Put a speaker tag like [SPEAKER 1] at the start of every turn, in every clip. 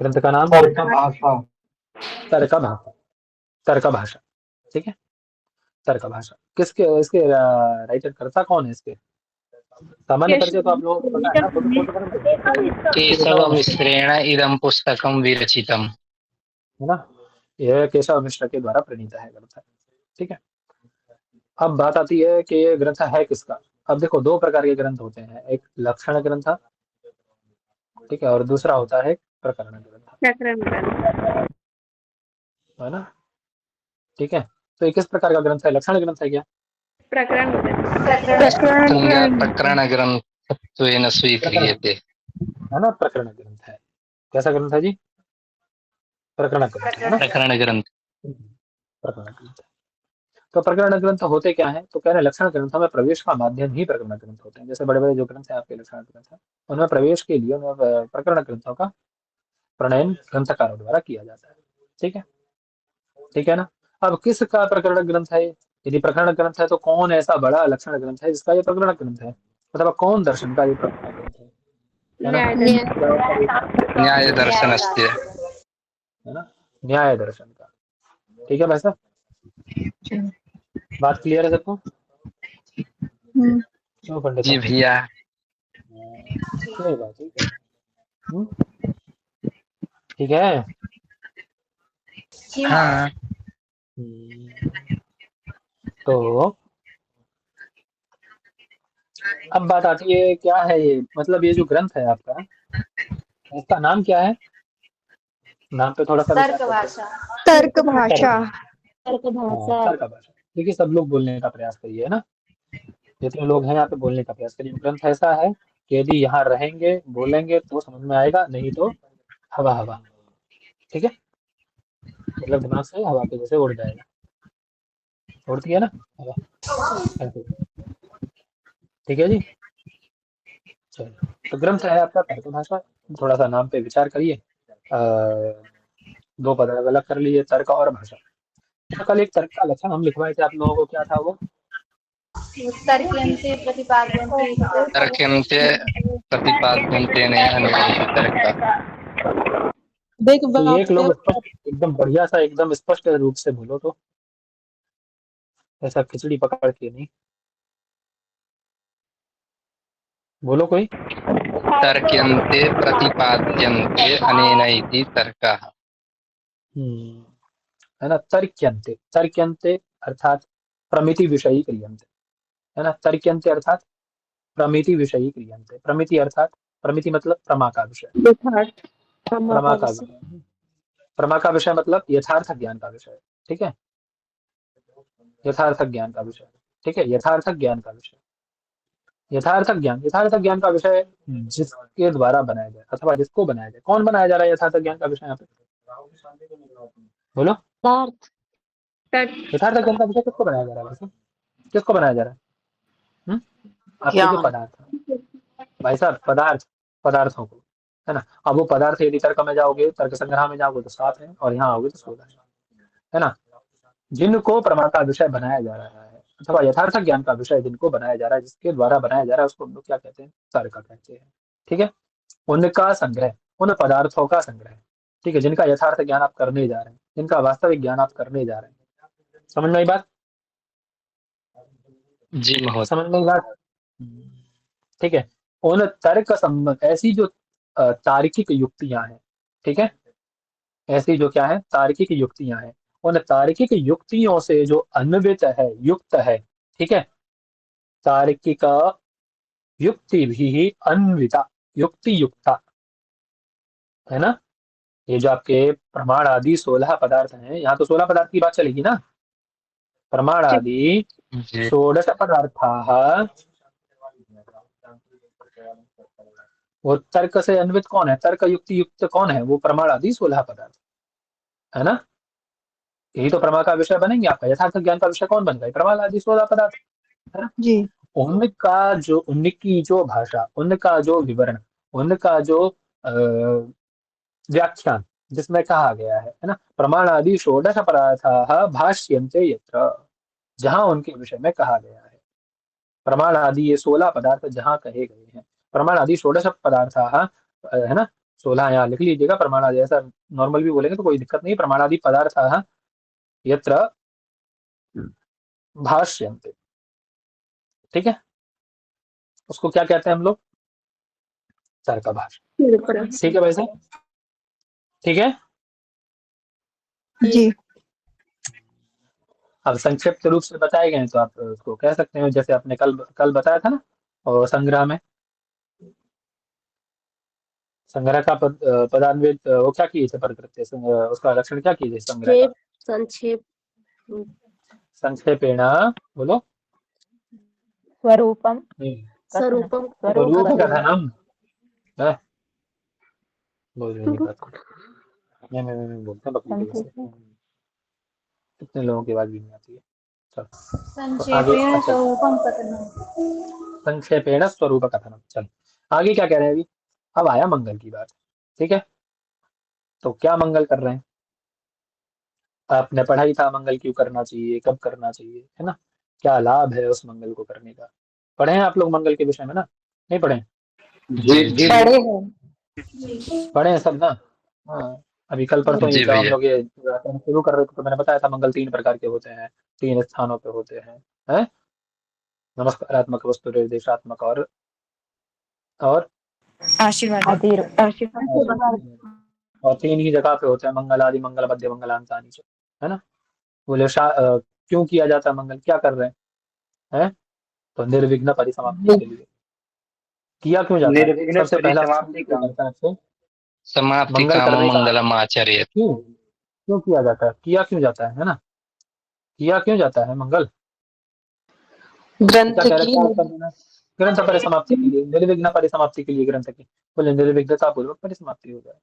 [SPEAKER 1] ग्रंथ का नाम
[SPEAKER 2] तर्क भाषा।
[SPEAKER 1] तर्क भाषा। तर्क भाषा, ठीक है। तर्क भाषा किसके, इसके राइटर करता कौन है इसके? सामान्य परिचय तो आप लोगों को पता है ना, बौद्ध धर्म के लिए
[SPEAKER 3] केशव
[SPEAKER 1] केशव मिश्र,
[SPEAKER 3] मिश्रेण इदं पुस्तकं विरचितम्।
[SPEAKER 1] है ना। यह केशव मिश्र के द्वारा प्रणीत है ग्रंथ, ठीक है। अब बात आती है कि ये ग्रंथ है किसका। अब देखो दो प्रकार के ग्रंथ होते हैं, एक लक्षण ग्रंथ, ठीक है, और दूसरा होता है प्रकरण ग्रंथ,
[SPEAKER 4] प्रकरण ग्रंथ।
[SPEAKER 1] है ना, ठीक है। तो ये किस प्रकार का ग्रंथ है? लक्षण ग्रंथ है क्या?
[SPEAKER 4] प्रकरण ग्रंथ।
[SPEAKER 3] संज्ञा प्रकरणग्रन्थत्वेन
[SPEAKER 1] प्रकरण,
[SPEAKER 3] स्वीक्रियते।
[SPEAKER 1] है ना, प्रकरण ग्रंथ है। कैसा ग्रंथ है जी? प्रकरण ग्रंथ, है ना।
[SPEAKER 3] प्रकरणग्रन्थ।
[SPEAKER 1] प्रकरण ग्रंथ। तो प्रकरण ग्रंथ होते क्या है? तो कह रहे हैं लक्षण ग्रंथों में प्रवेश का माध्यम ही प्रकरण ग्रंथ होते हैं। जैसे बड़े बड़े जो ग्रंथ हैं आपके लक्षण ग्रंथ है, उनमें प्रवेश के लिए उनमें प्रकरण ग्रंथों का प्रणयन ग्रंथकारों द्वारा किया जाता है, ठीक है, ठीक है ना। अब किसका प्रकरण ग्रंथ है? यदि प्रकरण ग्रंथ है तो कौन ऐसा बड़ा लक्षण ग्रंथ है जिसका ये प्रकरण ग्रंथ है? मतलब कौन दर्शन का ये प्रकरण ग्रंथ है ना।
[SPEAKER 4] न्याय
[SPEAKER 1] क्या
[SPEAKER 4] दर्शन।
[SPEAKER 1] होता है?
[SPEAKER 3] न्यायदर्शनस्य।
[SPEAKER 1] है ना, न्याय दर्शन का, ठीक है भाई साहब। बात क्लियर है सबको? क्यों पंडित
[SPEAKER 3] जी
[SPEAKER 1] साहब?
[SPEAKER 3] भैया।
[SPEAKER 1] कोई बात नहीं, हम्म, ठीक है।
[SPEAKER 3] हाँ।
[SPEAKER 1] हम्म, तो अब बात आती है क्या है ये, मतलब ये जो ग्रंथ है आपका, इसका नाम क्या है? नाम पे थोड़ा सा विचार
[SPEAKER 5] तर्क
[SPEAKER 1] करते हैं।
[SPEAKER 5] भाषा।
[SPEAKER 4] तर्क
[SPEAKER 1] तर्क,
[SPEAKER 4] भाषा।
[SPEAKER 5] तर्क
[SPEAKER 1] हाँ
[SPEAKER 5] भाषा।
[SPEAKER 1] तर्क भाषा। देखिए सब लोग बोलने का प्रयास करिए, है ना, जितने लोग हैं यहाँ पे बोलने का प्रयास करिए। ग्रंथ ऐसा है कि यदि यहाँ रहेंगे बोलेंगे तो समझ में आएगा, नहीं तो हवा हवा, ठीक है, मतलब दिमाग से हवा के जैसे उड़ जाएगा, उड़ती है ना हवा, ऐसे, ठीक है जी। चलिए, तो ग्रंथ है आपका तर्क भाषा। थोड़ा सा नाम पे विचार करिए। दो पद अलग अलग कर लिए, तर्क और भाषा। तो कल एक तर्क का लक्षण हम लिखवाए थे आप लोगों को, क्या था वो?
[SPEAKER 5] तर्क्यन्ते प्रतिपाद्यन्ते इति
[SPEAKER 3] तर्क्यन्ते प्रतिपाद्यन्ते अनेनेषु तर्कः।
[SPEAKER 4] देख
[SPEAKER 1] तो ये एक
[SPEAKER 4] वाक्य।
[SPEAKER 1] लोग स्पष्ट एकदम बढ़िया सा एकदम स्पष्ट रूप से बोलो तो, ऐसा खिचड़ी पकड़ के नहीं, बोलो कोई।
[SPEAKER 3] तर्क्यन्ते प्रतिपाद्यन्ते अनेन इति तर्कः।
[SPEAKER 1] हम्म, है ना, तर्क्यन्ते, तर्क्यन्ते अर्थात प्रमिति विषयी क्रियन्ते, है ना, तर्क्यन्ते अर्थात प्रमिति विषयी क्रियन्ते। प्रमिति अर्थात, प्रमिति मतलब प्रमा का विषय,
[SPEAKER 4] यथार्थ क्षमा
[SPEAKER 1] प्रमा
[SPEAKER 4] का
[SPEAKER 1] का
[SPEAKER 4] विषय।
[SPEAKER 1] विषय, प्रमा का विषय मतलब यथार्थ ज्ञान का विषय, ठीक है, यथार्थ ज्ञान का विषय, ठीक है, यथार्थ ज्ञान का विषय, यथार्थ ज्ञान, यथार्थ ज्ञान का विषय जिसके द्वारा बनाया जाए अथवा जिसको बनाया जाए। कौन बनाया जा रहा है यथार्थ ज्ञान का विषय यहाँ पे? बोलो।
[SPEAKER 5] पदार्थ।
[SPEAKER 4] तर्क।
[SPEAKER 1] यथार्थ ज्ञान का विषय किसको बनाया जा रहा है वैसे? किसको बनाया जा रहा है? हम्म? आपके जो
[SPEAKER 5] ज्ञान।
[SPEAKER 1] पदार्थ है भाई साहब, पदार्थ, पदार्थों को, है ना। अब वो पदार्थ यदि तर्क में जाओगे, तर्क संग्रह में जाओगे तो 7 है, और यहाँ आओगे तो 16 है ना। जिनको प्रमा का विषय बनाया जा रहा है अथवा यथार्थ ज्ञान का विषय जिनको बनाया जा रहा है, जिसके द्वारा बनाया जा रहा है, उसको हम लोग क्या कहते हैं? तर्क कहते हैं, ठीक है। उनका संग्रह, उन पदार्थों का संग्रह, ठीक है, जिनका यथार्थ ज्ञान आप करने जा रहे हैं, जिनका वास्तविक ज्ञान आप करने जा रहे हैं। समझ में आई बात?
[SPEAKER 3] जी महोदय।
[SPEAKER 1] समझ में आई बात? ठीक है। उन तर्क संबंध ऐसी जो तार्किक युक्तियां हैं, ठीक है, ऐसी जो क्या है, तार्किक युक्तियां हैं, उन तार्किक युक्तियों से जो अन्वित है, युक्त है, ठीक है, तार्किक युक्ति भी अन्विता, युक्ति युक्ता, है ना। ये जो आपके प्रमाण आदि 16 पदार्थ हैं, यहाँ तो 16 पदार्थ की बात चलेगी ना। प्रमाण आदि
[SPEAKER 3] जी।
[SPEAKER 1] 16 पदार्थाः, वो तर्क से अन्वित कौन है? तर्क युक्ति युक्त कौन है? वो प्रमाण आदि 16 पदार्थ, है ना। यही तो प्रमा का विषय बनेंगे आपका। यथार्थ ज्ञान का विषय कौन बन गए? प्रमाण आदि 16 पदार्थ, है ना।
[SPEAKER 4] जी।
[SPEAKER 1] उनका जो, उनकी जो भाषा, उनका जो विवरण, उनका जो व्याख्यान जिसमें कहा गया है ना, प्रमाणादि षोडश पदार्थाः भाष्यन्ते यत्र, जहां उनके विषय में कहा गया है। प्रमाण आदि ये 16 पदार्थ जहां कहे गए हैं, प्रमाण आदि षोडश पदार्थाः, है ना, 16 यहाँ लिख लीजिएगा। प्रमाणादि, ऐसा नॉर्मल भी बोलेंगे तो कोई दिक्कत नहीं। प्रमाणादि पदार्थाः यत्र भाष्यन्ते, ठीक है, उसको क्या कहते हैं हम लोग? तर्कभाष्य। ठीक है भाई साहब, ठीक है।
[SPEAKER 4] जी।
[SPEAKER 1] अब संक्षिप्त रूप से बताए गए तो आप उसको कह सकते हैं, जैसे आपने कल कल बताया था ना, और संग्रह में, संग्रह का पदान्वित वो क्या किए थे? प्रकृति उसका लक्षण क्या किए थे संग्रह का?
[SPEAKER 5] संक्षेप
[SPEAKER 1] संक्षेपेण, बोलो।
[SPEAKER 2] स्वरूपम
[SPEAKER 5] स्वरूपम
[SPEAKER 1] स्वरूप कथनम। बोल नहीं पाता मैं बोलता हूँ बकरी के जैसे। कितने लोगों की आवाज भी नहीं आती है। चल तो आगे,
[SPEAKER 5] संक्षेपेण स्वरूपम कथनम।
[SPEAKER 1] संक्षेपेण स्वरूप कथनम। चल आगे क्या कह रहे हैं अभी? अब आया मंगल की बात, ठीक है। तो क्या मंगल कर रहे हैं? आपने पढ़ा ही था मंगल क्यों करना चाहिए, कब करना चाहिए, है ना? क्या लाभ है उस मंगल को करने का? पढ़े हैं आप लोग मंगल के विषय में ना? नहीं पढ़े हैं?
[SPEAKER 3] जी जी
[SPEAKER 2] पढ़े हैं।
[SPEAKER 1] पढ़े हैं सब ना? हाँ, अभी कल परसों ही
[SPEAKER 3] जी
[SPEAKER 1] जब हम
[SPEAKER 3] भैया।
[SPEAKER 1] लोग ये व्याकरण शुरू कर रहे थे तो मैंने बताया था मंगल 3 प्रकार के होते हैं, 3 स्थानों पे होते हैं, है? नमस्कारात्मक, वस्तु निर्देशात्मक, और
[SPEAKER 2] आशीर्वाद आशीर्वाद।
[SPEAKER 1] और 3 ही जगह पे होते हैं, मंगल आदि, मंगल मध्य, मंगलांतानि च, है ना? बोले क्यों किया जाता है मंगल, क्या कर रहे हैं? तो निर्विघ्न परिसमाप्ति के लिए किया क्यों जाता है?
[SPEAKER 3] निर्विघ्न
[SPEAKER 1] सबसे पहला
[SPEAKER 3] परिसमाप्ति
[SPEAKER 1] क्यों
[SPEAKER 3] काम,
[SPEAKER 1] करता है आपसे?
[SPEAKER 3] समाप्ति
[SPEAKER 1] मंगल
[SPEAKER 3] कामो
[SPEAKER 1] करने का
[SPEAKER 3] मंगलम आचर्येत।
[SPEAKER 1] क्यों क्यों किया जाता है? किया क्यों जाता है ना? किया क्यों जाता है मंगल? क्या
[SPEAKER 4] ग्रंथ
[SPEAKER 1] कह रहे
[SPEAKER 4] की
[SPEAKER 1] थे उत्तर देना? ग्रंथ परिसमाप्ति के लिए, निर्विघ्न परिसमाप्ति के लिए ग्रंथ की। बोले निर्विघ्नता पूर्वक परिसमाप्ति हो जाए।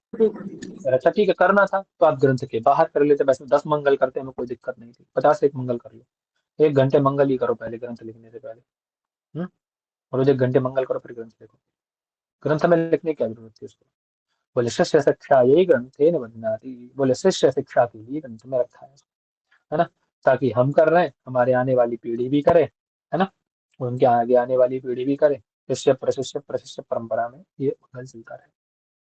[SPEAKER 1] अच्छा ठीक है, करना था तो आप ग्रंथ के बाहर कर लेते। वैसे 10 मंगल करते हैं, हमें कोई दिक्कत नहीं थी। 51 मंगल कर लो, 1 घंटे मंगल ही करो पहले ग्रंथ लिखने से पहले। रोज 1 घंटे मंगल करो, फिर ग्रंथ लिखो। ग्रंथ में लिखने की क्या जरूरत थी उसको? बोले शिष्य शिक्षा यही ग्रंथे न बदनाती। बोले शिष्य शिक्षा के लिए ग्रंथ में रखा है ना? ताकि हम कर रहे हैं, हमारे आने वाली पीढ़ी भी करे, है ना? उनके आगे आने वाली पीढ़ी भी करे। शिष्य प्रशिष्य प्रशिष्य परंपरा में ये मंगल चलता रहे,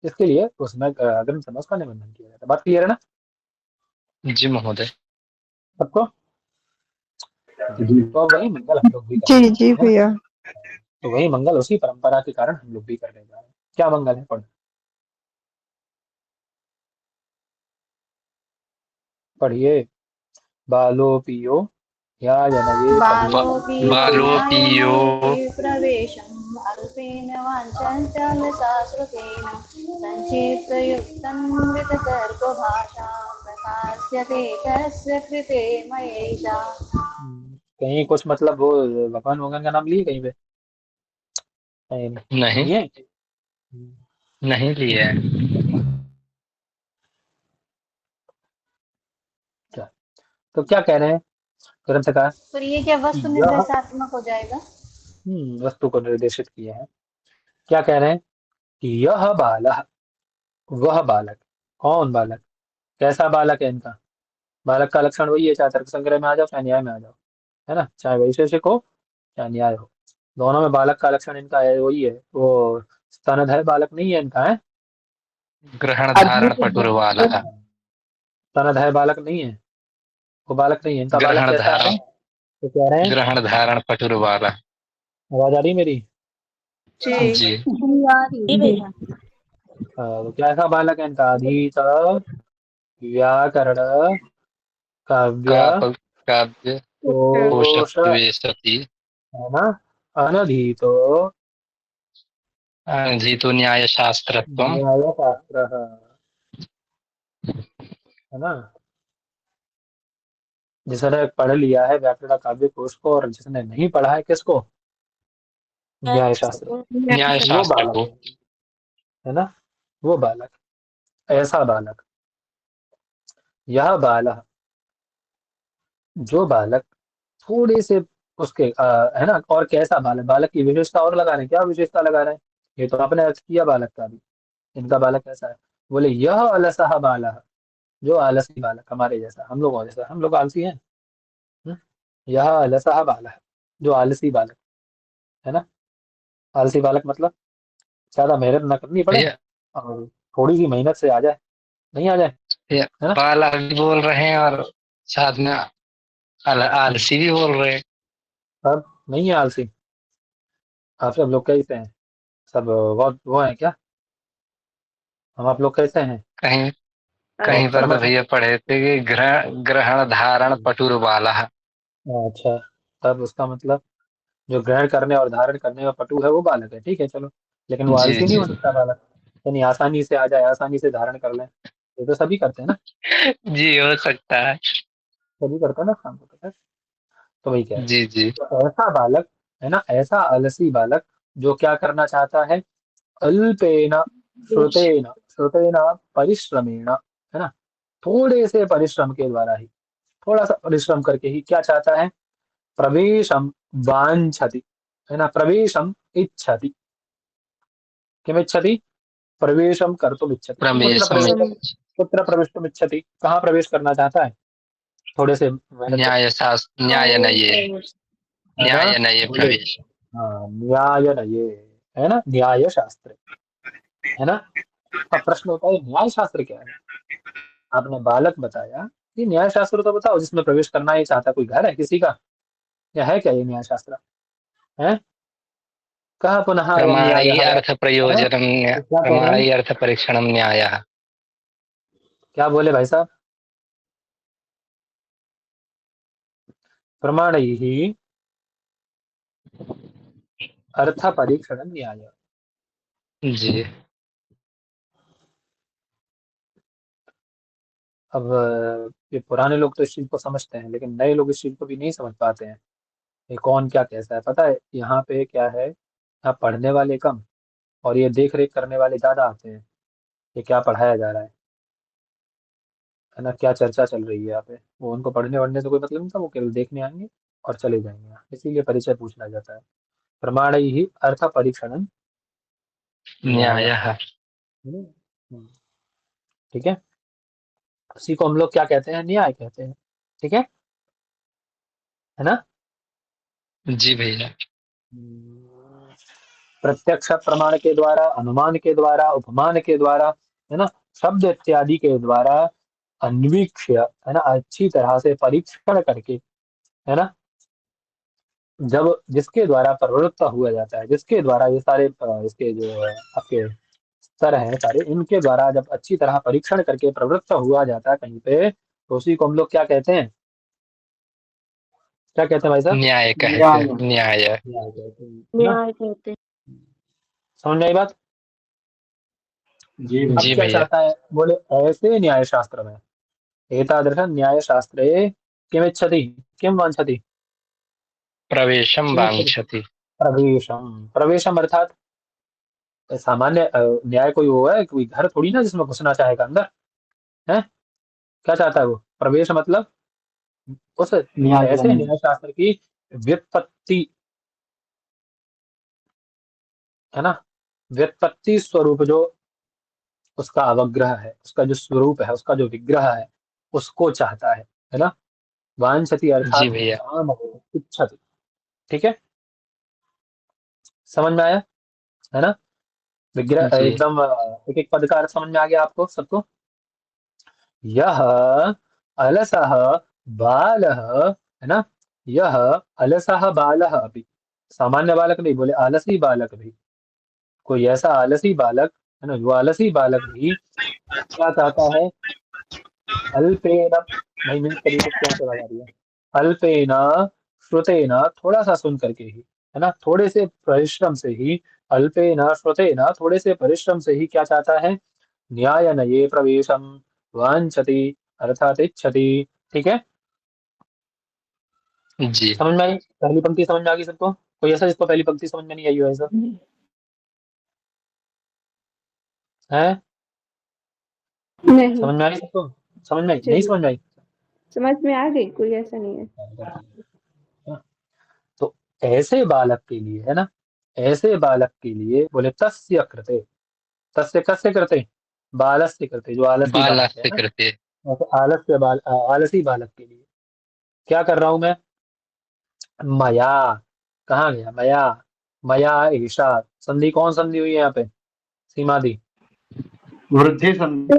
[SPEAKER 1] इसके लिए उसमें ग्रंथ में उसका निबंधन किया जाता है। बात क्लियर है ना
[SPEAKER 3] जी महोदय।
[SPEAKER 1] सबको? तो वही मंगल हम लोग भी कर
[SPEAKER 4] जी
[SPEAKER 1] रहे
[SPEAKER 4] जी
[SPEAKER 1] हैं, है ना?
[SPEAKER 4] भैया।
[SPEAKER 1] तो वही मंगल उसी परंपरा के कारण हम लोग भी करने जा रहे हैं। क्या मंगल है? पढ़िए। बालो पियो या जनये
[SPEAKER 3] ब- बालोपियो
[SPEAKER 5] प्रवेशम् अल्पेन वाञ्छञ्चलशाश्रुतेन सञ्क्षिप्तयुक्तं विततर्कभाषा प्रकाश्यते तस्य कृते मयैषा।
[SPEAKER 1] कहीं कुछ मतलब वो भगवान भगवान का नाम लिए कहीं पे? कहीं नहीं
[SPEAKER 3] नहीं,
[SPEAKER 1] लिए?
[SPEAKER 3] नहीं लिए है।
[SPEAKER 1] अच्छा, तो क्या कह रहे हैं ग्रंथकार?
[SPEAKER 5] पर ये क्या वस्तु
[SPEAKER 1] यह
[SPEAKER 5] निर्देशात्मक हो जाएगा?
[SPEAKER 1] वस्तु को निर्देशित किए हैं। क्या कह रहे हैं कि यह बालक, वह बालक। कौन बालक? कैसा बालक है इनका? बालक का लक्षण वही है, चाहे तर्क संग्रह में आ जाओ चाहे न्याय में आ जाओ, है ना? चाहे वैशेषिक हो चाहे न्याय हो, दोनों में बालक का लक्षण इनका है, वही है। वो स्तनधारी बालक नहीं है इनका, है?
[SPEAKER 3] ग्रहण धारण पटुर वाला।
[SPEAKER 1] स्तनधारी बालक नहीं है, वो बालक नहीं है इनका। बालक
[SPEAKER 3] ग्रहण
[SPEAKER 1] कैसा है?
[SPEAKER 3] धारण,
[SPEAKER 1] तो कह रहे हैं,
[SPEAKER 3] ग्रहण धारण पटुर वाला।
[SPEAKER 1] आवाज आ रही है मेरी?
[SPEAKER 5] जी।
[SPEAKER 3] जी।
[SPEAKER 1] तो कैसा बालक है इनका? अधीत व्याकरण काव्य
[SPEAKER 3] काप काव्य
[SPEAKER 1] कोश,
[SPEAKER 3] कोशत्वे सति
[SPEAKER 1] है ना? अनधीतो
[SPEAKER 3] अनधीतो न्याय शास्त्रत्वम।
[SPEAKER 1] न्यायशास्त्र, है ना? जिसने पढ़ लिया है व्याकरण काव्य कोश को, और जिसने नहीं पढ़ा है किसको? न्याय शास्त्र,
[SPEAKER 3] न्याय
[SPEAKER 1] वो
[SPEAKER 3] शास्त्र
[SPEAKER 1] बालक
[SPEAKER 3] को।
[SPEAKER 1] है ना? वो बालक, ऐसा बालक। यह बालक, जो बालक थोड़े से उसके है ना? और कैसा बालक? बालक की विशेषता और लगा रहे हैं। क्या विशेषता लगा रहे हैं? ये तो आपने अर्थ किया बालक का भी। इनका बालक कैसा है? बोले यह अलसह बालक, जो आलसी बालक, हमारे जैसा, हम लोगों जैसा। हम लोग आलसी हैं। हम्म? यह अलसह बालक, जो आलसी बालक, है ना? आलसी बालक मतलब ज्यादा मेहनत ना करनी पड़े,
[SPEAKER 3] भैया
[SPEAKER 1] और थोड़ी सी मेहनत से आ जाए, नहीं आ जाए,
[SPEAKER 3] ये
[SPEAKER 1] है ना?
[SPEAKER 3] बाला भी बोल रहे हैं और साथ में आलसी भी बोल रहे हैं।
[SPEAKER 1] सब नहीं है आलसी, आप सब लोग कैसे हैं? सब बहुत वो है क्या? हम आप लोग कैसे हैं?
[SPEAKER 3] कहीं कहीं
[SPEAKER 1] बहुत
[SPEAKER 3] पर तो
[SPEAKER 1] कर्मठ हैं?
[SPEAKER 3] भैया पढ़े थे कि ग्रहण ग्रहण धारण पटुर बाला।
[SPEAKER 1] अच्छा, तब उसका मतलब जो ग्रहण करने और धारण करने में पटु है वो बालक है, ठीक है चलो। लेकिन वो
[SPEAKER 3] जी
[SPEAKER 1] आलसी नहीं
[SPEAKER 3] जी
[SPEAKER 1] हो सकता बालक, यानी आसानी से आ जाए, आसानी से धारण कर लें, ये तो सभी करते हैं ना,
[SPEAKER 3] जी हो सकता है।
[SPEAKER 1] सभी करते हैं ना काम को, तो वही कह रहे हैं।
[SPEAKER 3] जी जी
[SPEAKER 1] तो ऐसा बालक, है ना, ऐसा आलसी बालक जो क्या करना चाहता है, अल्पेन श्रुतेन श्रुतेन परिश्रमेण, है ना, थोड़े से परिश्रम के द्वारा ही, थोड़ा सा परिश्रम करके ही क्या चाहता है, प्रवेशम वांछति, है ना, प्रवेशम इच्छति, किम इच्छति, प्रवेशम कर्तुम इच्छति,
[SPEAKER 3] प्रमेशम
[SPEAKER 1] कुत्र प्रविष्टुम इच्छति, कहाँ प्रवेश करना चाहता है, थोड़े से मेहनत करके,
[SPEAKER 3] न्याय शास्त्र
[SPEAKER 1] है ना,
[SPEAKER 3] न्याय नये
[SPEAKER 1] बोले,
[SPEAKER 3] प्रवेश।
[SPEAKER 1] हाँ न्याय न ये, है ना, न्याय शास्त्र, है ना। अब प्रश्न होता है न्याय शास्त्र क्या है? आपने बालक बताया कि न्याय शास्त्र तो बताओ जिसमें प्रवेश करना ही चाहता, कोई घर है किसी का, या है क्या ये न्याय शास्त्र है? कहा पुनः अयम
[SPEAKER 3] प्रमाण
[SPEAKER 1] न्याय
[SPEAKER 3] ही
[SPEAKER 1] है?
[SPEAKER 3] अर्थ प्रयोजनम
[SPEAKER 1] तो क्या कह रहे
[SPEAKER 3] प्रमाण
[SPEAKER 1] हैं,
[SPEAKER 3] ही अर्थ परीक्षणम न्याय।
[SPEAKER 1] क्या बोले भाई साहब? प्रमाण ही अर्थ परीक्षण न्याय।
[SPEAKER 3] जी
[SPEAKER 1] अब ये पुराने लोग तो इस चीज को समझते हैं, लेकिन नए लोग इस चीज को भी नहीं समझ पाते हैं। ये कौन क्या कैसा है पता है, यहाँ पे क्या है, यहाँ पढ़ने वाले कम और ये देख रेख करने वाले ज्यादा आते हैं, ये क्या पढ़ाया जा रहा है ना, क्या चर्चा चल रही है यहाँ पे, वो उनको पढ़ने वढ़ने से कोई मतलब नहीं था, वो केवल देखने आएंगे और चले जाएंगे, इसीलिए परिचय पूछना जाता है। प्रमाण ही अर्थ परीक्षण न्याय।
[SPEAKER 3] न्याय।
[SPEAKER 1] हम्म, ठीक है, उसी को हम लोग क्या कहते हैं, न्याय कहते हैं, ठीक है ना।
[SPEAKER 3] जी भैया।
[SPEAKER 1] हम्म, प्रत्यक्ष प्रमाण के द्वारा, अनुमान के द्वारा, उपमान के द्वारा, है ना, शब्द इत्यादि के द्वारा अन्वीक्ष्य, है ना, अच्छी तरह से परीक्षण करके, है ना, जब जिसके द्वारा प्रवृत्त हुआ जाता है, जिसके द्वारा ये सारे इसके जो आपके स्तर हैं सारे, इनके द्वारा जब अच्छी तरह परीक्षण करके प्रवृत्त हुआ जाता है कहीं पे, तो उसी को हम लोग क्या कहते हैं, क्या कहते हैं भाई साहब?
[SPEAKER 3] न्याय कहते
[SPEAKER 1] न्याय,
[SPEAKER 3] हैं न्याय।
[SPEAKER 1] न्याय कहते हैं, है ना।
[SPEAKER 2] न्याय कहते हैं।
[SPEAKER 1] समझ में आई बात? अब
[SPEAKER 3] जी
[SPEAKER 1] क्या
[SPEAKER 3] भैया।
[SPEAKER 1] चाहता है, बोले ऐसे न्याय शास्त्र में, एतादृश न्याय शास्त्रे किमिच्छति, किम वांछति,
[SPEAKER 3] प्रवेशम
[SPEAKER 1] किमिच्छति,
[SPEAKER 3] वांछति।
[SPEAKER 1] प्रवेशम, प्रवेशम अर्थात सामान्य न्याय कोई वो है, कोई घर थोड़ी ना जिसमें घुसना चाहेगा अंदर, है, क्या चाहता है वो, प्रवेश मतलब उस ऐसे न्याय शास्त्र की व्युत्पत्ति, है ना, व्युत्पत्ति स्वरूप जो उसका अवग्रह है, उसका जो स्वरूप है, उसका जो विग्रह है, उसको चाहता है ना। वांछति
[SPEAKER 3] जी
[SPEAKER 1] अर्थात
[SPEAKER 3] भैया।
[SPEAKER 1] काम इच्छति, ठीक है, समझ में आया, है ना। विग्रह
[SPEAKER 3] जी
[SPEAKER 1] एकदम एक एक पद का अर्थ समझ में आ गया आपको सबको। यह अलसः बालः, है ना, यह अलसः बालः अभी, सामान्य बालक नहीं, बोले आलसी बालक भी, कोई ऐसा आलसी बालक, है ना, जो आलसी बालक भी क्या चाहता है, अल्पेन, भाई म्यूट करिए तो क्या आवाज आ रही है, अल्पेन श्रुतेन, थोड़ा सा सुन करके ही, है ना, थोड़े से परिश्रम से ही, अल्पेन श्रुतेन, थोड़े से परिश्रम से ही क्या चाहता है, न्याय नये प्रवेशम वांछति अर्थात इच्छति, ठीक है।
[SPEAKER 3] जी।
[SPEAKER 1] समझ में आई, पहली पंक्ति समझ में आ गई सबको? कोई ऐसा जिसको पहली पंक्ति समझ में नहीं आई हो ऐसा है?
[SPEAKER 4] नहीं।
[SPEAKER 1] समझ में आ गई सबको? समझ में आई, नहीं
[SPEAKER 4] चलिए,
[SPEAKER 1] समझ में आई?
[SPEAKER 4] समझ में आ गई, कोई ऐसा नहीं है।
[SPEAKER 1] तो ऐसे बालक के लिए, है ना, ऐसे बालक के लिए बोले तस्य कृते, तस्य कस्य कृते, बालस्य कृते, जो आलसी
[SPEAKER 3] बाला
[SPEAKER 1] बालक है
[SPEAKER 3] से
[SPEAKER 1] ना,
[SPEAKER 3] करते।
[SPEAKER 1] तो आलसी बालक के लिए क्या कर रहा हूं मैं, मया, कहाँ गया मया, मया ईशा, संधि कौन संधि हुई है यहाँ पे, सीमा दी,
[SPEAKER 6] वृद्धि संधि।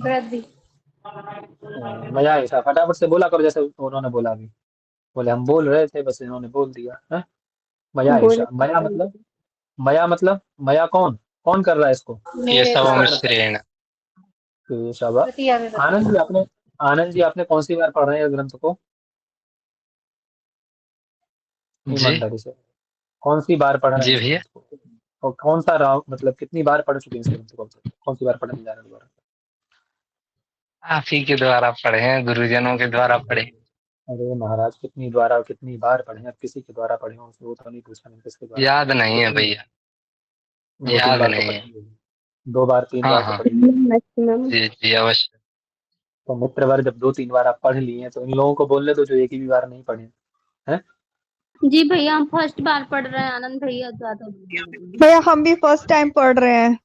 [SPEAKER 5] वृद्धि।
[SPEAKER 1] मया ऐसा फटाफट से बोला करो जैसे उन्होंने बोला अभी। बोले हम बोल रहे थे बस इन्होंने बोल दिया है। मया
[SPEAKER 4] बोले
[SPEAKER 1] ऐसा, मया मतलब मया कौन कौन कर रहा है इसको?
[SPEAKER 5] मेरे
[SPEAKER 3] केशव
[SPEAKER 5] द्वारा।
[SPEAKER 3] मिश्रेण।
[SPEAKER 1] केशव।
[SPEAKER 5] तृतीया विभक्ति।
[SPEAKER 1] आनंद जी आपने कौन सी बार पढ़ रहे हैं इस ग्रंथ को?
[SPEAKER 3] जी
[SPEAKER 1] ईमानदारी से कौन सी बार पढ़ रहे हैं
[SPEAKER 3] जी
[SPEAKER 1] इस
[SPEAKER 3] भैया,
[SPEAKER 1] ग्रंथ को? और कौन सा राव मतलब कितनी बार पढ़ चुके हैं इस ग्रंथ को? कौन सी बार पढ़ने जा रहे हैं दोबारा?
[SPEAKER 3] आप ही के द्वारा पढ़े हैं, गुरुजनों के द्वारा पढ़े।
[SPEAKER 1] अरे महाराज कितनी द्वारा और कितनी बार पढ़े? अब किसी के द्वारा पढ़े हों वो तो नहीं पूछा, नहीं किसके द्वारा पढ़े
[SPEAKER 3] याद
[SPEAKER 1] हों,
[SPEAKER 3] नहीं है
[SPEAKER 1] कितनी
[SPEAKER 3] भैया,
[SPEAKER 1] 2-3
[SPEAKER 3] याद
[SPEAKER 1] बार तो
[SPEAKER 3] नहीं
[SPEAKER 1] पढ़े
[SPEAKER 3] है।
[SPEAKER 1] होंगे। 2 बार 3
[SPEAKER 3] हाँ
[SPEAKER 1] बार तो
[SPEAKER 3] हाँ,
[SPEAKER 1] पढ़े होंगे।
[SPEAKER 4] मैक्सिमम।
[SPEAKER 3] जी जी अवश्य।
[SPEAKER 1] तो मित्रवर जब 2-3 बार आप पढ़ लिए हैं तो इन लोगों को बोलने दो जो एक ही भी बार नहीं पढ़े हैं।
[SPEAKER 7] जी भैया हम फर्स्ट बार पढ़ रहे हैं, आनंद भैया ज्यादा।
[SPEAKER 2] भैया हम भी फर्स्ट टाइम पढ़ रहे हैं।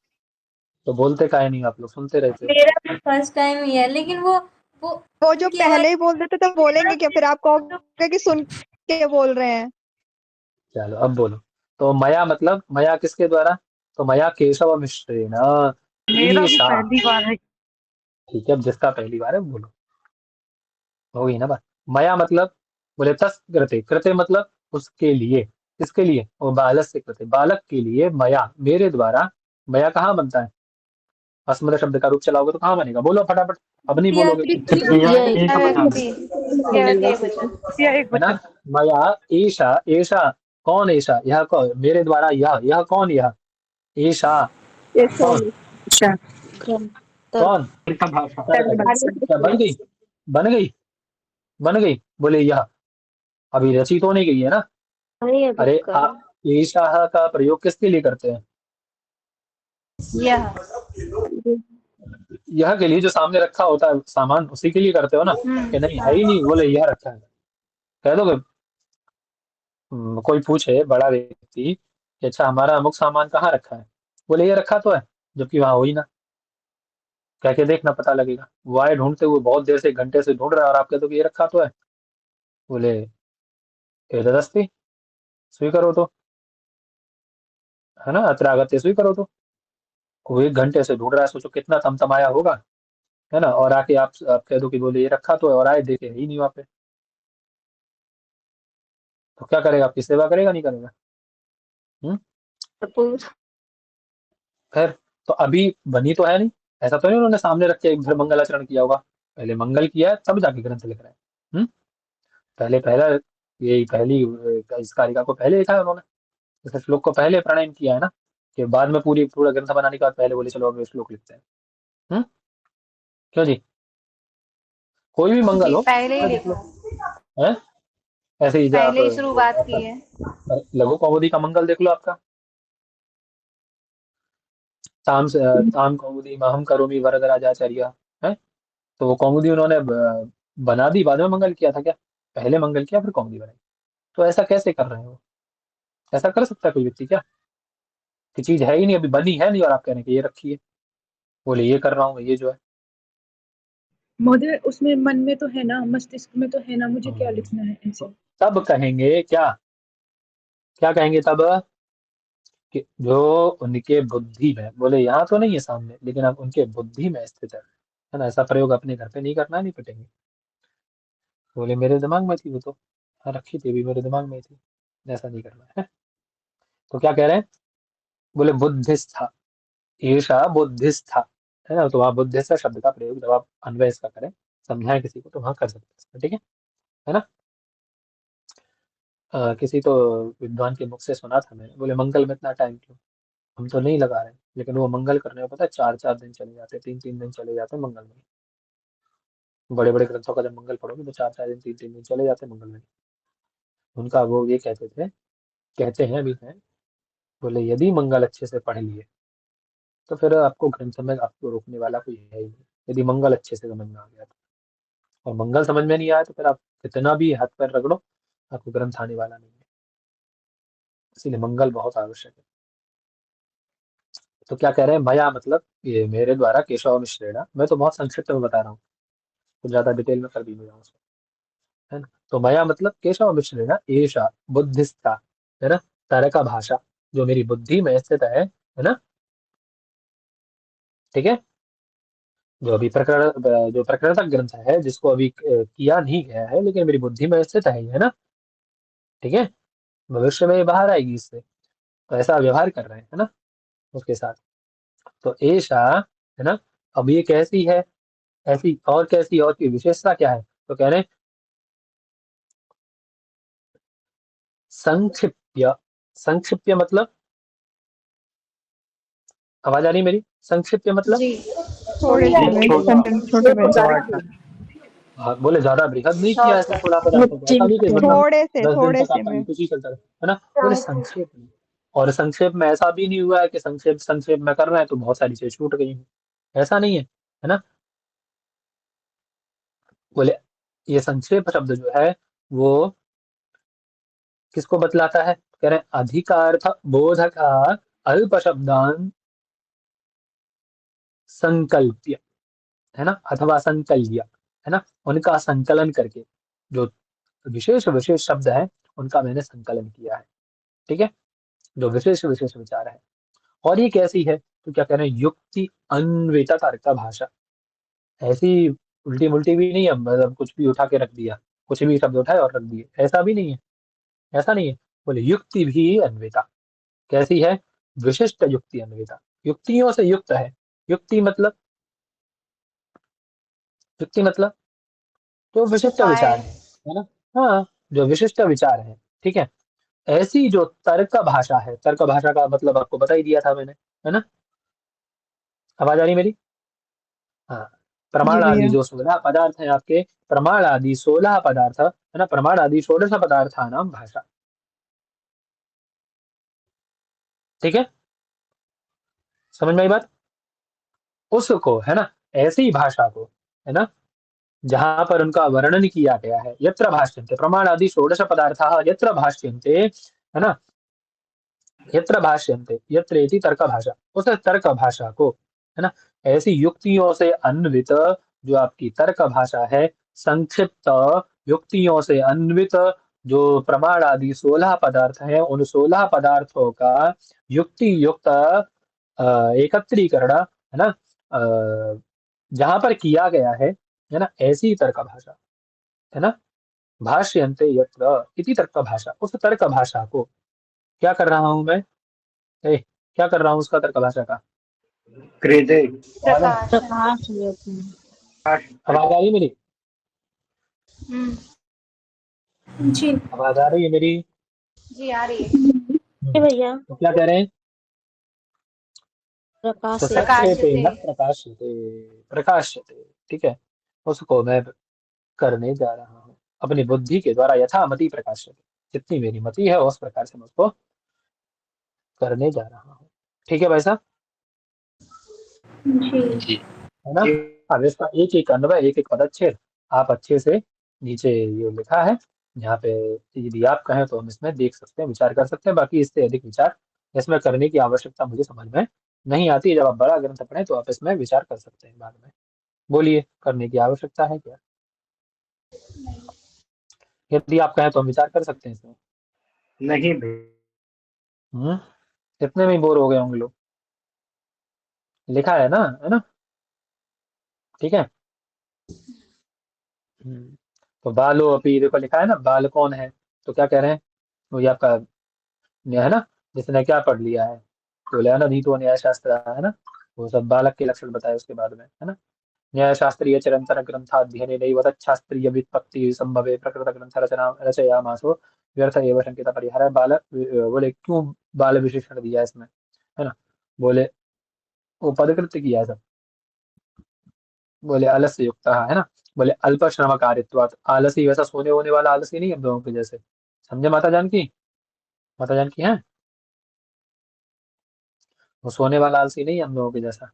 [SPEAKER 1] तो बोलते काहे नहीं आप लोग, सुनते रहते हो।
[SPEAKER 7] मेरा भी फर्स्ट टाइम ही है, लेकिन वो
[SPEAKER 2] वो जो
[SPEAKER 7] केवल
[SPEAKER 2] पहले ही बोल देते तो बोलेंगे क्या? फिर आप कहोगे कि सुन के बोल रहे हैं।
[SPEAKER 1] चलो अब बोलो। तो मया मतलब मया किसके द्वारा? तो मया केशव मिश्रेण ईशा।
[SPEAKER 2] पहली बार है।
[SPEAKER 1] ठीक है, अब जिसका पहली बार है वो बोलो, हो गई ना बात। मया मतलब बोले तस् कृते, कृते मतलब उसके लिए, किसके लिए? वो बालक से कृते, बालक के लिए, मया मेरे द्वारा। मया कहाँ बनता है? अस्मद शब्द का रूप चलाओगे तो कहाँ बनेगा? बोलो फटाफट, अब नहीं
[SPEAKER 7] क्रिया
[SPEAKER 1] बोलोगे
[SPEAKER 6] तृतीया एक वचन।
[SPEAKER 5] व्यक्ति। क्रिया व्यक्ति एक वचन।
[SPEAKER 1] है ना। मया ईशा, ईशा कौन? ईशा यह कौन? मेरे द्वारा यह कौन? यह ईशा कौन? कौन?
[SPEAKER 6] का भाषा।
[SPEAKER 1] क्या बन गई? बन गई? बन गई बोले यह अभी रचित होने गई है ना।
[SPEAKER 4] नहीं अभी
[SPEAKER 1] अरे
[SPEAKER 4] कर।
[SPEAKER 1] ईशा का प्रयोग किसके लिए करते हैं?
[SPEAKER 5] यह।
[SPEAKER 1] यह के लिए जो सामने रखा होता है सामान, उसी के लिए करते हो ना। कि नहीं है ही नहीं, बोले यह रखा है, कह दोगे। कोई पूछे बड़ा व्यक्ति कि अच्छा हमारा अमुक सामान कहाँ रखा है? बोले ये रखा तो है, जबकि वहां हो ही ना। कह के देखना, पता लगेगा। वो आए ढूंढते हुए बहुत देर से, 1 घंटे से ढूंढ रहा है और आप कहते हो कि ये रखा तो है। बोले एतदस्ति, स्वीकरो तो, है ना, अत्र आगत्य स्वीकरो तो। वो 1 घंटे से ढूंढ रहा है, सोचो कितना तमतमाया होगा, है ना। और आके आप कह दो कि बोले ये रखा तो है, और आए देखे ही नहीं वहां पे, तो क्या करेगा? आपकी सेवा करेगा नहीं करेगा? हम्म। खैर, तो अभी बनी तो है नहीं, ऐसा तो नहीं उन्होंने सामने रख के एक बार मंगलाचरण किया होगा। पहले मंगल किया है तब जाके ग्रंथ लिख रहे हैं। पहले पहला ये पहली इस कारिका को पहले लिखा है उन्होंने, इस श्लोक को पहले प्राणायाम किया है ना, कि बाद में पूरा ग्रंथ बनाने के बाद पहले बोले चलो अब ये श्लोक लिखते हैं। हम्म। क्यों जी? कोई भी मंगल
[SPEAKER 5] जी
[SPEAKER 1] हो
[SPEAKER 5] पहले ही
[SPEAKER 1] देख लो,
[SPEAKER 5] लिखा है।
[SPEAKER 1] है। ऐसे ही जो आप
[SPEAKER 5] पहले ही शुरुआत की है।
[SPEAKER 1] लघु कौमुदी का मंगल देख लो आपका, ताम कौमुदी महम करोमि वरदराजाचार्य, है। तो वो कौमुदी उन्होंने बना दी, बाद में मंगल किया था क्या? पहले मंगल किया फिर कौमुदी बनाई। तो ऐसा कैसे कर रहे हो? ऐसा कर सकता है कोई व्यक्ति क्या? कि चीज है ही नहीं, अभी बनी है नहीं, और आप कह रहे हैं कि ये रखी है। बोले ये कर रहा हूँ ये जो है।
[SPEAKER 8] महोदय उसमें मन में तो है ना, मस्तिष्क में तो है ना, मुझे क्या
[SPEAKER 1] हम्म,
[SPEAKER 8] लिखना है
[SPEAKER 1] तो
[SPEAKER 8] ऐसे।
[SPEAKER 1] तब कहेंगे क्या? क्या कहेंगे तब? कि जो उनके बुद्धि में, बोले यहाँ तो नहीं है सामने, लेकिन अब उनके बुद्धि में स्थित है ना। ऐसा प्रयोग अपने घर पे नहीं करना, नहीं पिटेंगे। बोले मेरे दिमाग में थी वो तो, हाँ रखी थी, भी मेरे दिमाग में ही थी, ऐसा नहीं करना है। तो क्या कह रहे हैं? बोले बुद्धिस्था, ईर्षा बुद्धिस्था, है ना। तो वहाँ बुद्धिस्थ शब्द का प्रयोग जब आप अन्वय इसका करें, समझाएं किसी को, तो वहां कर सकते हैं, ठीक है ना। किसी तो विद्वान के मुख से सुना था मैंने, बोले मंगल में इतना टाइम क्यों? हम तो नहीं लगा रहे हैं, लेकिन वो मंगल करने में पता है 4-4 दिन चले जाते, 3-3 दिन चले जाते मंगल में। बड़े बड़े ग्रंथों का जब मंगल पढ़ोगे तो 4-4 दिन 3-3 दिन चले जाते मंगल में। उनका वो ये कहते थे, कहते हैं अभी हैं, बोले यदि मंगल अच्छे से पढ़ लिए तो फिर आपको ग्रंथ में आपको रोकने वाला कोई है ही नहीं, यदि मंगल अच्छे से समझ में आ गया तो। और मंगल समझ में नहीं आया तो फिर आप कितना भी हाथ पैर रगड़ो, आपको ग्रंथ आने वाला नहीं है। इसीलिए मंगल बहुत आवश्यक है। तो क्या कह रहे हैं? मया मतलब ये मेरे द्वारा, केशव मिश्रेण, मैं तो बहुत संक्षिप्त में बता रहा हूँ, कुछ ज्यादा डिटेल में कर भी नहीं रहा हूँ उसको, है ना। तो मया मतलब केशव मिश्रेण एषा बुद्धिस्था, है ना, तरका भाषा, जो मेरी बुद्धि में स्थित है ना। ठीक है। जो प्रकरणक ग्रंथ है, जिसको अभी किया नहीं गया है, लेकिन मेरी बुद्धि में स्थित है, है ना। ठीक है, भविष्य में बाहर आएगी इससे, तो ऐसा व्यवहार कर रहे हैं, है ना, उसके साथ। तो ऐसा, है ना। अब ये कैसी है, ऐसी और कैसी, और की विशेषता क्या है, तो कह रहे हैं संक्षिप्य। संक्षिप्य मतलब, आवाज आ रही मेरी? संक्षिप्य मतलब
[SPEAKER 5] जी
[SPEAKER 2] थोड़े से में, सेंटेंस छोटे में।
[SPEAKER 1] बोले ज्यादा बृहद नहीं किया
[SPEAKER 5] शॉर्ट
[SPEAKER 1] ऐसे
[SPEAKER 5] कर
[SPEAKER 1] 16 पदार्थ को, ऐसा नहीं कि मतलब
[SPEAKER 2] थोड़े
[SPEAKER 1] 10 दिन तक
[SPEAKER 2] से
[SPEAKER 1] आपका
[SPEAKER 2] में।
[SPEAKER 1] कुछ ही चलता है ना। बोले संक्षेप में, और संक्षेप में ऐसा भी नहीं हुआ है कि संक्षेप संक्षेप में कर रहे हैं तो बहुत सारी चीजें छूट गई हैं, ऐसा नहीं है ना। बोले ये संक्षेप शब्द जो है वो किसको बतलाता है, कह रहे हैं अधिकार्थ बोधक अल्प शब्दान संकल्प्य, है ना, अथवा संकल्य, है ना, उनका संकलन करके जो विशेष विशेष शब्द है उनका मैंने संकलन किया है। ठीक है, जो विशेष विशेष विचार है। और ये कैसी है, तो क्या कह रहे हैं युक्ति अन्वित तर्क भाषा। ऐसी उल्टी मुल्टी भी नहीं है, मतलब कुछ भी उठा के रख दिया, कुछ भी शब्द उठाए और रख दिए, ऐसा भी नहीं है, ऐसा नहीं है। बोले युक्ति भी अन्विता, कैसी है, विशिष्ट युक्ति अन्विता, युक्तियों से युक्त है। युक्ति मतलब, युक्ति मतलब जो विशिष्ट विचार
[SPEAKER 5] उपाय।
[SPEAKER 1] है ना। हाँ, जो विशिष्ट विचार है, ठीक है। ऐसी जो तर्क भाषा है, तर्क भाषा का मतलब आपको बता ही दिया था मैंने, है ना। आवाज आ रही मेरी? हाँ,
[SPEAKER 2] जी
[SPEAKER 1] प्रमाण आदि
[SPEAKER 2] भैया।
[SPEAKER 1] जो 16 पदार्थ हैं आपके, प्रमाण आदि 16 पदार्थ, है ना, प्रमाण आदि षोडश पदार्थानाम भाषा। ठीक है, समझ में आई बात? उसको, है ना, ऐसी भाषा को, है ना, जहां पर उनका वर्णन किया गया है, यत्र भाष्यन्ते प्रमाण आदि षोडश पदार्थाः यत्र भाष्यन्ते, है ना, यत्र भाष्यन्ते, यत्र इति तर्क भाषा, उस तर्क भाषा को, है ना, ऐसी युक्तियों से अन्वित जो आपकी तर्क भाषा है, संक्षिप्त युक्तियों से अन्वित जो प्रमाण आदि 16 पदार्थ हैं, उन 16 पदार्थों का युक्ति युक्त एकत्रीकरण, है ना, जहां पर किया गया है ना, ऐसी तर्क भाषा, है ना, भाष्यन्ते यत्र इति तर्क भाषा, उस तर्क भाषा को क्या कर रहा हूं मैं, क्या कर रहा हूँ उसका तर्क भाषा का,
[SPEAKER 6] कृते
[SPEAKER 1] आवाज
[SPEAKER 5] प्रकाश।
[SPEAKER 1] आवाज आ रही है मेरी?
[SPEAKER 5] हम्म।
[SPEAKER 8] जी
[SPEAKER 1] आवाज आ रही है मेरी?
[SPEAKER 5] जी आ रही है।
[SPEAKER 7] भैया
[SPEAKER 1] तो क्या कह रहे हैं, तो संक्षेपे
[SPEAKER 5] प्रकाशते।
[SPEAKER 1] न प्रकाश्यते, प्रकाश्यते, ठीक है, उसको मैं करने जा रहा हूँ अपनी बुद्धि के द्वारा, यथा मति प्रकाश्यते, जितनी मेरी मति है उस प्रकार से मैं उसको करने जा रहा हूँ। ठीक है भाई साहब,
[SPEAKER 3] जी।
[SPEAKER 1] है ना। अब इसका एक एक अन्वय, एक एक पदच्छेद आप अच्छे से नीचे ये लिखा है, यहाँ पे यदि आप कहें तो हम इसमें देख सकते हैं, विचार कर सकते हैं। बाकी इससे अधिक विचार इसमें करने की आवश्यकता मुझे समझ में नहीं आती। जब आप बड़ा ग्रंथ पढ़ें तो आप इसमें विचार कर सकते हैं बाद में। बोलिए, करने की आवश्यकता है क्या? यदि आप कहें तो हम विचार कर सकते हैं इसमें।
[SPEAKER 6] नहीं भाई।
[SPEAKER 1] हम्म, इतने में ही बोर हो गए होंगे लोग, लिखा है ना, है ना। ठीक है। तो बालो अपी, देखो लिखा है ना, बाल कौन है, तो क्या कह रहे हैं, वो ये आपका न्याय है ना, जिसने क्या पढ़ लिया है, बोले अनधीतो न्याय शास्त्र, है ना, वो सब बालक के लक्षण बताए उसके बाद में, है ना। न्याय शास्त्रीय चिरंतन ग्रंथाध्ययने नैव तच्छास्त्रीय व्युत्पत्ति संभवे प्रकृत ग्रंथ रचना रचयामासो व्यर्थ एव शंकिता परिहार। बालक बोले क्यों बाल विशेषण दिया है इसमें, है ना, बोले वो पदकृत्य किया है सब, बोले आलस्य युक्त है ना, बोले अल्प श्रम कारित्वात, आलसी वैसा सोने होने वाला आलसी नहीं हम लोगों के जैसे, समझे माता जान की, माता जान की है, वो सोने वाला आलसी नहीं है हम लोगों के जैसा,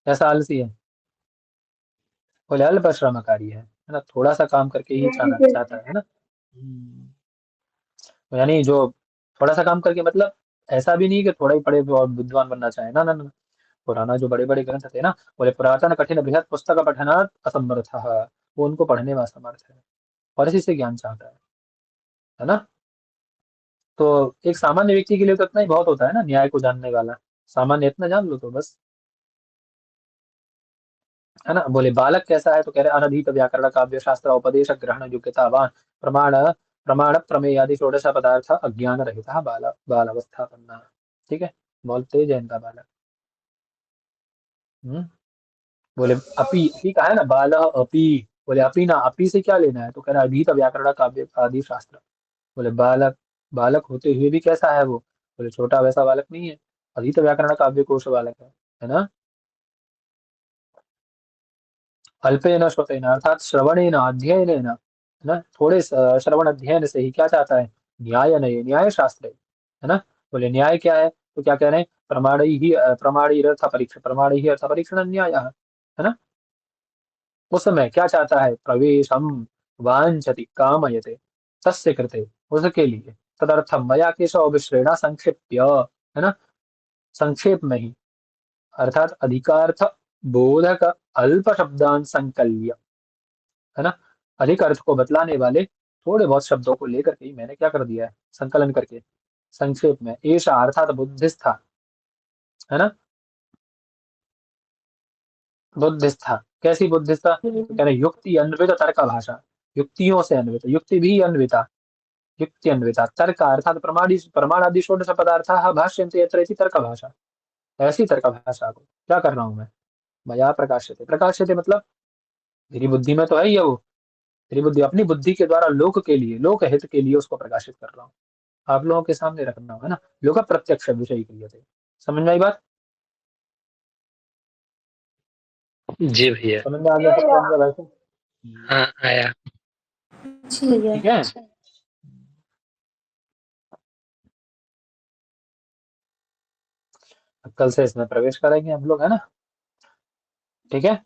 [SPEAKER 1] कैसा आलसी है, बोले अल्प श्रमकारी है ना, थोड़ा सा काम करके ही चाहना चाहता है ना। तो यानी जो थोड़ा सा काम करके, मतलब ऐसा भी नहीं कि थोड़ा ही पढ़े और विद्वान बनना चाहे, ना ना ना। पुराना जो बड़े बड़े ग्रंथ थे ना, बोले पुरातन कठिन बृहद पुस्तक पठनात् असमर्थ, वो उनको पढ़ने में असमर्थ है और इसी से ज्ञान चाहता है ना। तो एक सामान्य व्यक्ति के लिए तो इतना ही बहुत होता है ना, न्याय को जानने वाला, सामान्य इतना जान लो तो बस। है ना। बोले बालक कैसा है, तो कह रहे अनधीत व्याकरण काव्य शास्त्र उपदेश ग्रहण योग्यतावान प्रमाण प्रमाण प्रमेय आदि षोडश पदार्थ अज्ञान रहित बाल बाल अवस्था पन्ना। ठीक है, बहुत तेज है इनका बालक। बोले अपी, अपी कहा है ना, बाल अपी। बोले अपी ना, अपी से क्या लेना है, तो कह रहा अधीत व्याकरण काव्य आदि शास्त्र। बोले बालक, बालक होते हुए भी कैसा है वो, बोले छोटा वैसा बालक नहीं है, अधीत व्याकरण काव्य कोश बालक है ना। अल्पेन श्रुतेन अर्थात श्रवणेन अध्ययनेन, है ना, थोड़े श्रवण अध्ययन से ही क्या चाहता है, न्याय नहीं, न्याय शास्त्र है ना। बोले न्याय क्या है, तो क्या कह रहे हैं, प्रमाणी अर्थ परीक्षण, प्रमाणी ही अर्थ परीक्षण न्याय है ना। उस समय क्या चाहता है, प्रवेशम वांछति कामयते, तस्य कृते, उसके लिए, तदर्थम मया केशव विश्रेणा संक्षिप्य, है ना, संक्षेप में ही, अर्थात अधिकार्थ बोधक अल्प शब्दांत संकल्य, है ना, अधिक अर्थ को बतलाने वाले थोड़े बहुत शब्दों को लेकर के ही मैंने क्या कर दिया है, संकलन करके संक्षेप में, ऐसा अर्थात बुद्धिस्था, है ना, बुद्धिस्था, कैसी बुद्धिस्था, तो कह रहे युक्ति अन्वित तर्क भाषा, युक्तियों से अन्वित, युक्ति भी अन्विता, युक्ति अन्विता, तर्क अर्थात प्रमाणादि षोडश पदार्थाः भाष्यन्ते यत्र इति तर्क भाषा, ऐसी तर्क भाषा को क्या कर रहा हूं मैं, मया प्रकाश्यते, प्रकाश्यते मतलब मेरी बुद्धि में तो है ही है वो, मेरी बुद्धि अपनी बुद्धि के द्वारा लोक के लिए, लोक हित के लिए उसको प्रकाशित कर रहा हूँ, आप लोगों के सामने रखना है ना, लोक प्रत्यक्ष विषय के लिए थे। समझ में आई बात,
[SPEAKER 3] जी भैया।
[SPEAKER 1] समझ में आ गया सबके अंदर वैसे।
[SPEAKER 3] हाँ आया।
[SPEAKER 1] ठीक है, अब कल से इसमें प्रवेश करेंगे हम लोग, है ना। ठीक है।